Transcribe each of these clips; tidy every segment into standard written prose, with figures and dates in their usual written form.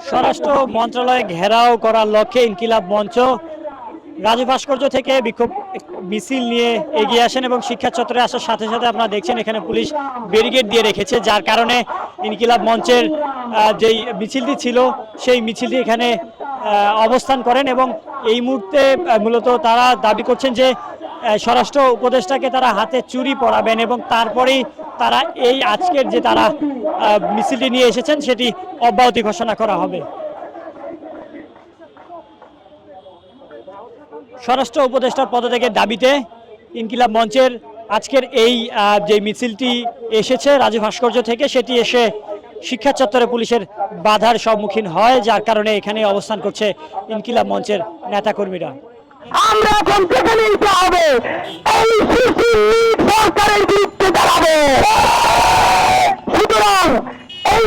স্বরাষ্ট্র মন্ত্রণালয়ে ঘেরাও করার লক্ষ্যে ইনকিলাব মঞ্চ রাজু ভাস্কর্য থেকে বিক্ষোভ মিছিল নিয়ে এগিয়ে আসেন এবং শিক্ষা চত্বরে আসার সাথে সাথে আপনারা দেখছেন এখানে পুলিশ ব্যারিকেড দিয়ে রেখেছে, যার কারণে ইনকিলাব মঞ্চের যেই মিছিলটি ছিল সেই মিছিলটি এখানে অবস্থান করেন এবং এই মুহূর্তে মূলত তারা দাবি করছেন যে স্বরাষ্ট্র উপদেষ্টাকে তারা হাতে চুরি পরাবেন এবং তারপরেই তারা এই আজকের যে তারা মিছিলটি নিয়ে এসেছেন সেটি অব্যাহতি ঘোষণা করা হবে। স্বরাষ্ট্র উপদেষ্টার পদত্যাগের দাবিতে ইনকিলাব মঞ্চের আজকের এই যে মিছিলটি এসেছে রাজু ভাস্কর্য থেকে, সেটি এসে শিক্ষা চত্বরে পুলিশের বাধার সম্মুখীন হয়, যার কারণে এখানে অবস্থান করছে ইনকিলাব মঞ্চের নেতাকর্মীরা। আমরা এখন থেকে নিতে হবে এই সরকারের বিরুদ্ধে দাঁড়াবো। সুতরাং এই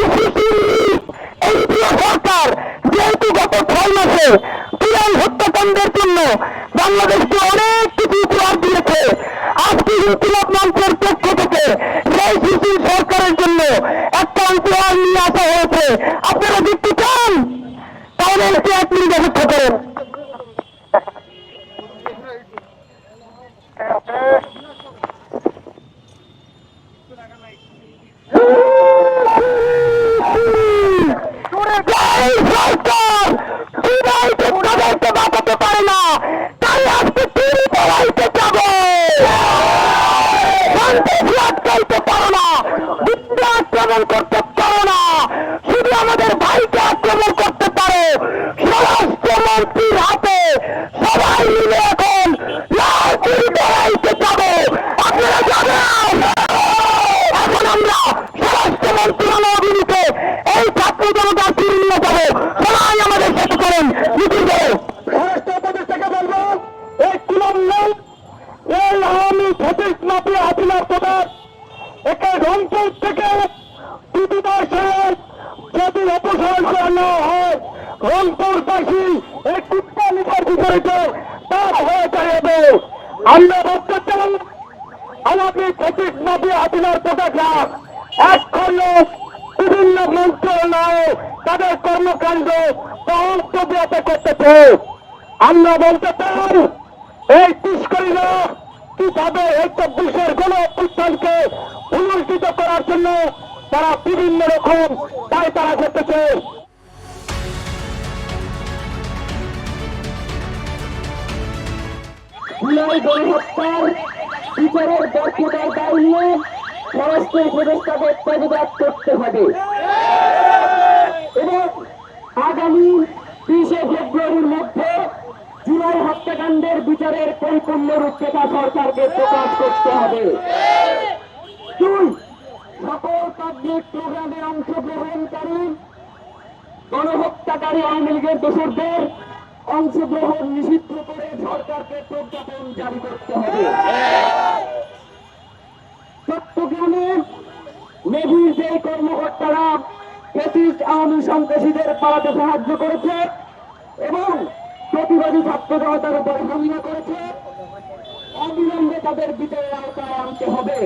এই সরকার যেহেতু গত 6 মাসে বিরাল হত্যাকাণ্ডের জন্য বাংলাদেশকে অনেক কিছু উপহার দিয়েছে, আজকে ইনকিলাব মঞ্চের পক্ষ থেকে সেই শিশির সরকারের জন্য একটা উপহার নিয়ে আসা হয়েছে। আপনারা দেখতে চান? তাহলে একটু 1 মিনিট অপেক্ষা করেন। বাঁচাতে পারে না, তাই আজকে চুরি পড়াইতে যাব। আটকাইতে পারো না, বিদ্যা আক্রমণ করতে পারো না, শুধু আমাদের ভাইকে আক্রমণ করতে পারো। স্বরাষ্ট্রমন্ত্রীর হাতে সবাই মিলে এখন চুরি পড়াইতে যাব। আপনারা যাবেন। এখন আমরা স্বরাষ্ট্রমন্ত্রণালয় অভিমুখে এই ছাত্র জনতার চুরি নিয়ে যাবো। সবাই আমাদের সাথে করেন, মিছিল করো। স্বরাষ্ট্র উপদেষ্টাকে বলবো এই কুলম্বল এই আওয়ামী ফেসিস্ট মাফিয়া হাসিনার প্রধান একে রংপুর থেকে প্রতিবাসে যদি অপসারণ করানো হয়, রংপুরবাসী এই কুত্তা লিখার বিপরীতে তার হয়ে দাঁড়াবে। আমরা বলতে চাই আওয়ামী ফেসিস্ট মাফিয়া হাসিনার প্রধানরা এখনো বিভিন্ন মন্ত্রণালয়ে তাদের কর্মকাণ্ড অব্যাহত করতেছে। আমরা বলতে চাই এই তুষ্করীরা কিভাবে এই 24-এর গণ অভ্যুত্থানকে পুনর্জিত করার জন্য তারা বিভিন্ন রকম দায় তারা করতেছে। গণহত্যার বিচারের ব্যর্থতার দায় নিয়ে স্বরাষ্ট্র উপদেষ্টাকে প্রতিবাদ করতে হবে এবং আগামী 30 ফেব্রুয়ারির মধ্যে জুলাই হত্যাকাণ্ডের বিচারের পরিপূর্ণ রূপরেখা সরকারকে প্রকাশ করতে হবে। 2, সকল পাবলিক প্রোগ্রামে অংশগ্রহণকারী গণহত্যাকারী আওয়ামী লীগের দোসরদের অংশগ্রহণ নিষিদ্ধ করে সরকারকে প্রজ্ঞাপন জারি করতে হবে। চট্টগ্রামে মেভির যে কর্মকর্তারা ফ্যাসিস্ট আওয়ামী সন্ত্রাসীদের পালাতে সাহায্য করেছে এবং প্রতিবাদী ছাত্র জনতার উপর হামলা করেছে, অবিলম্বে তাদের বিচারের আওতায় আনতে হবে।